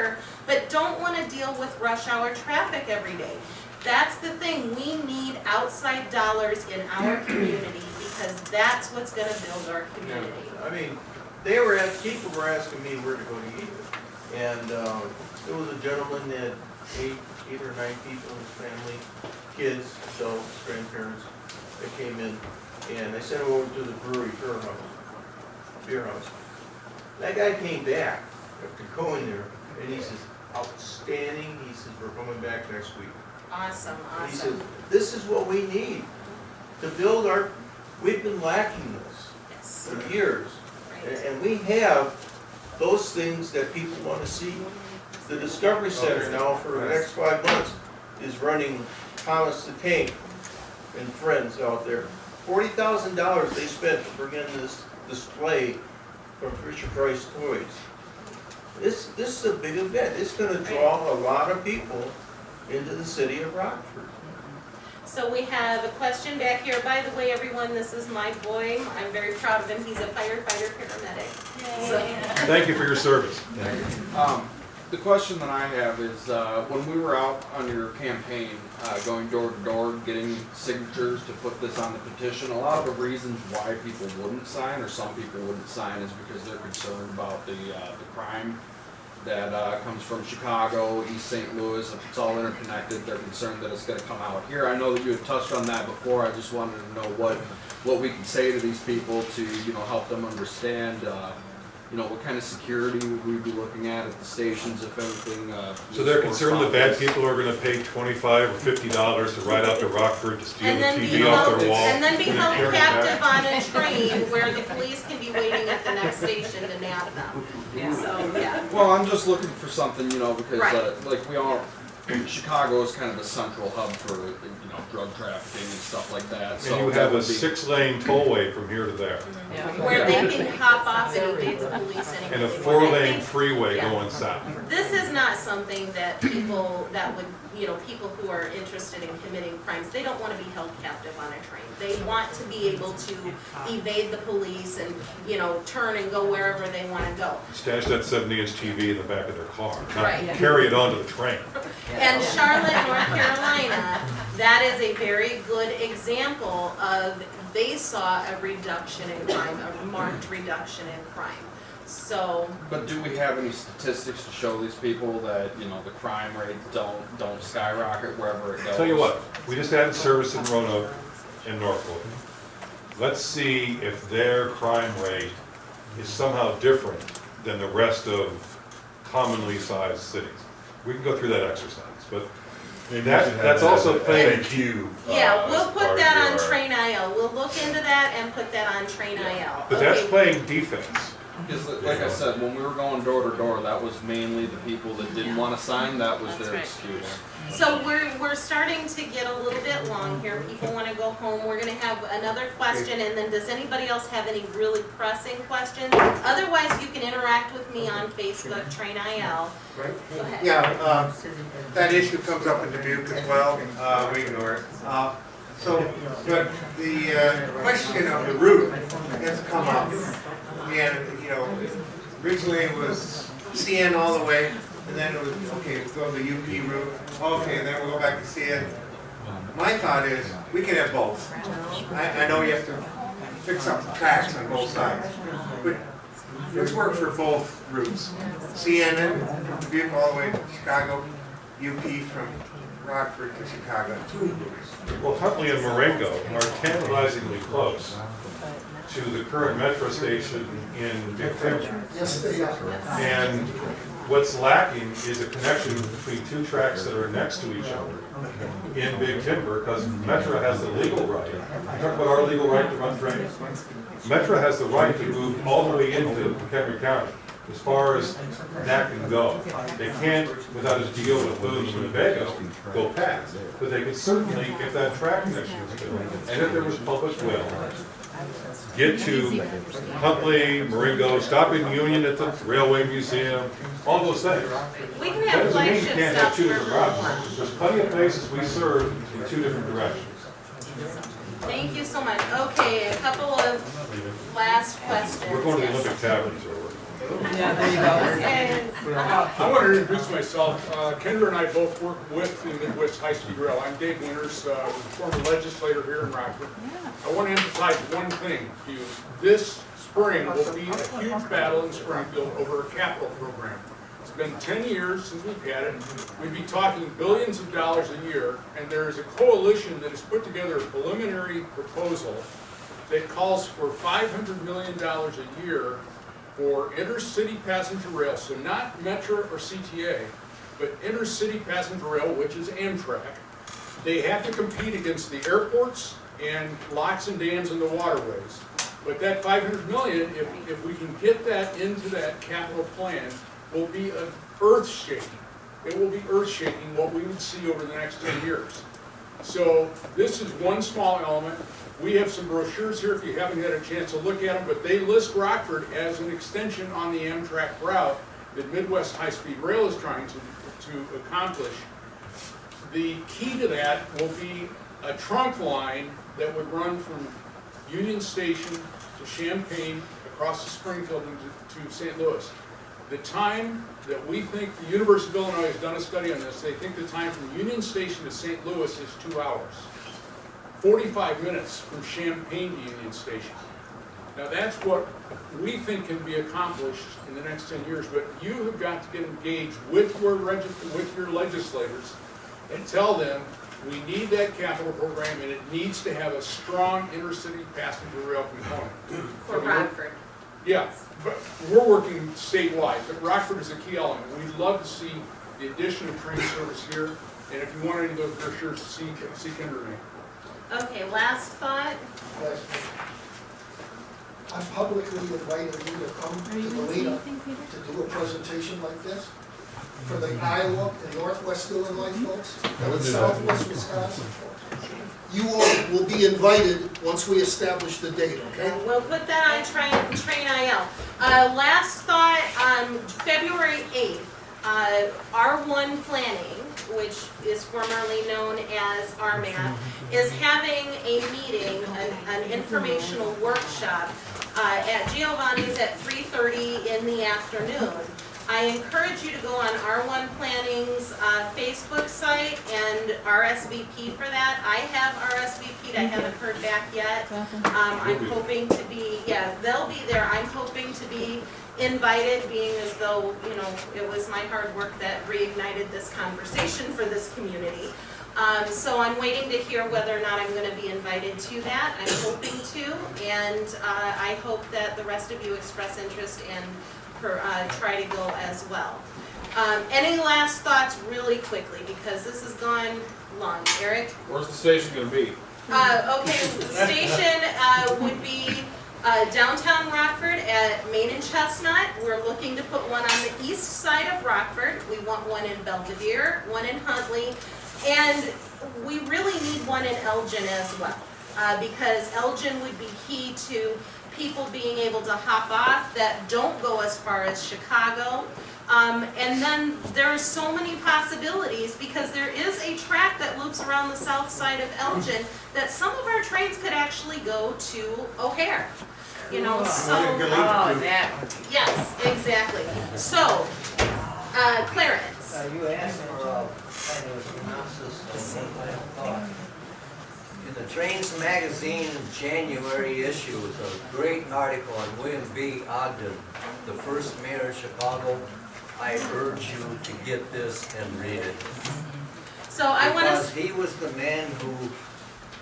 here, but don't want to deal with rush hour traffic every day. That's the thing, we need outside dollars in our community because that's what's gonna build our community. I mean, people were asking me where to go to eat. And there was a gentleman that eight or nine people in his family, kids, adults, grandparents, that came in. And I sent him over to the brewery beer house. That guy came back after going there, and he says, outstanding. He says, we're coming back next week. Awesome, He said, awesome. this is what we need to build we've been lacking this Yes. for years. Right. And we have those things that people want to see. The Discovery Center now for the next 5 months is running Thomas the Tank and friends out there. $40,000 they spent to bring in this display from Fisher-Price Toys. This is a big event. It's going to draw a lot of people into the city of Rockford. So we have a question back here. By the way, everyone, this is my boy. I'm very proud of him. He's a firefighter paramedic. So, Thank you for your service. The question that I have is, when we were out on your campaign, going door to door, getting signatures to put this on the petition, a lot of the reasons why people wouldn't sign, or some people wouldn't sign, is because they're concerned about the crime that comes from Chicago, East St. Louis. If it's all interconnected, they're concerned that it's going to come out here. I know that you had touched on that before. I just wanted to know what we can say to these people to help them understand. What kind of security would we be looking at the stations, if anything? So they're concerned that bad people are going to pay $25 or $50 to ride out to Rockford to steal the TV off their wall. And then be and held carry it back. captive on a train where the police can be waiting at the next station to nab them. So, yeah. Well, I'm just looking for something, because Right. like we all, Chicago is kind of the central hub for drug trafficking and stuff like that. So And you that have a would be- 6-lane tollway from here to there, Where they can hop off and evade the police anytime and a they want. 4-lane I think freeway yeah. going south. This is not something that people people who are interested in committing crimes, they don't want to be held captive on a train. They want to be able to evade the police and, turn and go wherever they want to go. Stash that 70-inch TV in the back of their car, not Right. carry it onto the train. And Charlotte, North Carolina, that is a very good example of they saw a reduction in crime, a marked reduction in crime. So, But do we have any statistics to show these people that the crime rates don't skyrocket wherever it goes? Tell you what, we just added service in Roanoke and Norfolk. Let's see if their crime rate is somehow different than the rest of commonly sized cities. We can go through that exercise, but that's also playing FAQ. yeah, we'll put as that part on of your- Train IL. We'll look into that and put that on Train IL. But that's Okay. playing defense. Because, like I said, when we were going door to door, that was mainly the people that didn't want to sign. That was their excuse. So we're starting to get a little bit long here. People want to go home. We're going to have another question, and then does anybody else have any really pressing questions? Otherwise, you can interact with me on Facebook, Train IL. Right? Go ahead. Yeah, that issue comes up in Dubuque as well. We ignore it. But the question of the route has come up. And, originally it was CN all the way, and then it was, okay, let's go the UP route. Okay, then we'll go back to CN. My thought is, we can have both. I know you have to fix up the tracks on both sides, but let's work for both routes. CN, Dubuque all the way to Chicago, UP from Rockford to Chicago. Well, Huntley and Marengo are tantalizingly close to the current metro station in Big Timber. Yes, they are. And what's lacking is a connection between two tracks that are next to each other in Big Timber, because Metro has the legal right. Talk about our legal right to run trains. Metro has the right to move all the way into McHenry County, as far as that can go. They can't, without a deal with Boone and Winnebago, go past. But they could certainly, if that track connection was good, and if there was public will, get to Huntley, Marengo, stop in Union at the Railway Museum, all those things. We can That have doesn't mean you flagship can't have stops two wherever different we want. routes. There's plenty of places we serve in two different directions. Thank you so much. Okay, a couple of last questions. We're going to the Yes. Olympic Taverns, or Yeah, there you go. I want to introduce myself. Kendra and I both work with the Midwest High Speed Rail. I'm Dave Winters, former legislator here in Rockford. I want to emphasize one thing to you. This spring will be a huge battle in Springfield over a capital program. It's been 10 years since we've had it. We'd be talking billions of dollars a year, and there is a coalition that has put together a preliminary proposal that calls for $500 million a year for intercity passenger rail, so not Metro or CTA, but intercity passenger rail, which is Amtrak. They have to compete against the airports and locks and dams in the waterways. But that $500 million, if we can get that into that capital plan, will be earth-shaking. It will be earth-shaking what we would see over the next 10 years. So this is one small element. We have some brochures here if you haven't had a chance to look at them, but they list Rockford as an extension on the Amtrak route that Midwest High Speed Rail is trying to accomplish. The key to that will be a trunk line that would run from Union Station to Champaign, across to Springfield and to St. Louis. The time that we think, the University of Illinois has done a study on this, they think the time from Union Station to St. Louis is 2 hours. 45 minutes from Champaign to Union Station. Now that's what we think can be accomplished in the next 10 years, but you have got to get engaged with your legislators and tell them we need that capital program and it needs to have a strong intercity passenger rail component. For Rockford. Yeah, but we're working statewide, but Rockford is a key element. We'd love to see the addition of train service here, and if you want any of those brochures, see Kendra and me. Okay, last thought. I'm publicly inviting you to come to the lead-up to do a presentation like this for the Iowa and Northwest Illinois folks, and Southwest Wisconsin folks. You all will be invited once we establish the date, okay? We'll put that on Train IL. Last thought, February 8th, R1 Planning, which is formerly known as RMAT, is having a meeting, an informational workshop at Giovanni's at 3:30 in the afternoon. I encourage you to go on R1 Planning's Facebook site and RSVP for that. I have RSVP'd, I haven't heard back yet. I'm hoping to be, yeah, they'll be there. I'm hoping to be invited, being as though, you know, it was my hard work that reignited this conversation for this community. So I'm waiting to hear whether or not I'm going to be invited to that. I'm hoping to, and I hope that the rest of you express interest and try to go as well. Any last thoughts really quickly, because this has gone long. Eric? Where's the station gonna be? Okay, the station would be downtown Rockford at Main and Chestnut. We're looking to put one on the east side of Rockford. We want one in Belvedere, one in Huntley, and we really need one in Elgin as well, because Elgin would be key to people being able to hop off that don't go as far as Chicago. And then there are so many possibilities, because there is a track that loops around the south side of Elgin that some of our trains could actually go to O'Hare. You know, so, yes, exactly. So, Clarence. You asked for a kind of synopsis of what I thought. In the Trains Magazine January issue was a great article on William B. Ogden, the first mayor of Chicago. I urge you to get this and read it. So I want Because to. he was the man who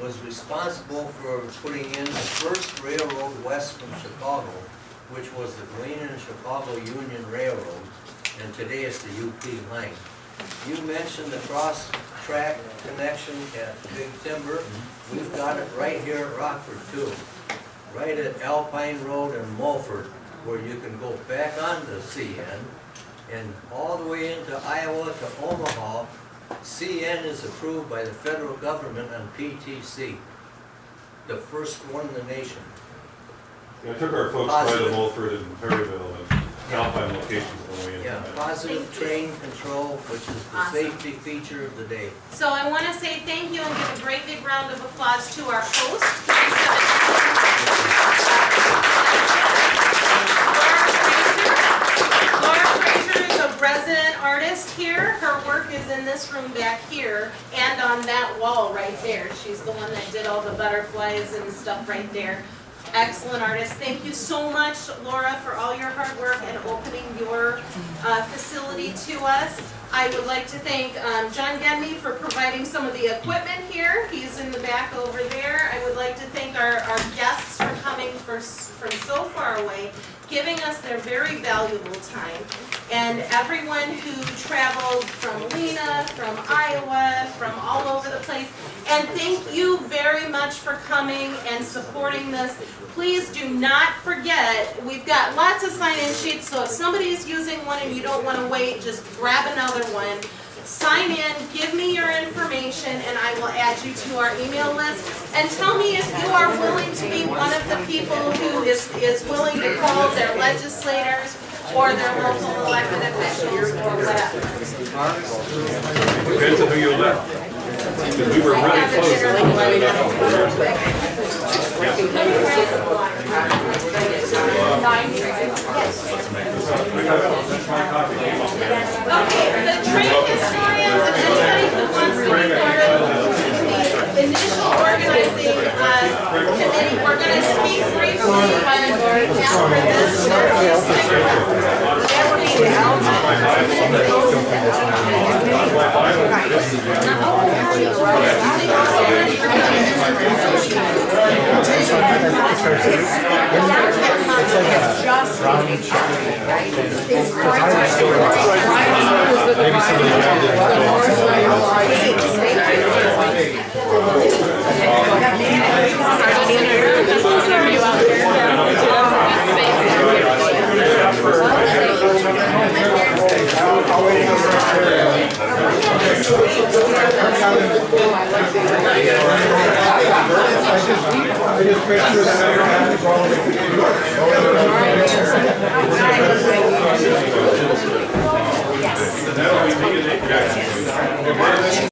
was responsible for putting in the first railroad west from Chicago, which was the Galena and Chicago Union Railroad, and today it's the UP line. You mentioned the cross-track connection at Big Timber. We've got it right here at Rockford too, right at Alpine Road and Mulford, where you can go back onto CN and all the way into Iowa to Omaha. CN is approved by the federal government on PTC, the first one in the nation. Yeah, I took our folks by the Mulford and Perryville and Alpine locations on the way in. Yeah, positive train control, which is the safety feature of the day. So I want to say thank you and give a great big round of applause to our host. For our artist here, her work is in this room back here and on that wall right there. She's the one that did all the butterflies and stuff right there. Excellent artist. Thank you so much, Laura, for all your hard work and opening your facility to us. I would like to thank John Gedney for providing some of the equipment here. He's in the back over there. I would like to thank our guests for coming from so far away, giving us their very valuable time. And everyone who traveled from Lena, from Iowa, from all over the place. And thank you very much for coming and supporting this. Please do not forget, we've got lots of sign-in sheets, so if somebody is using one and you don't want to wait, just grab another one. Sign in, give me your information, and I will add you to our email list. And tell me if you are willing to be one of the people who is willing to call their legislators or their local elected officials or whatever. Depends on who you elect. Because we were really close. Okay, the train historians, if anybody who wants to be part of the initial organizing committee, we're going to speak briefly after I just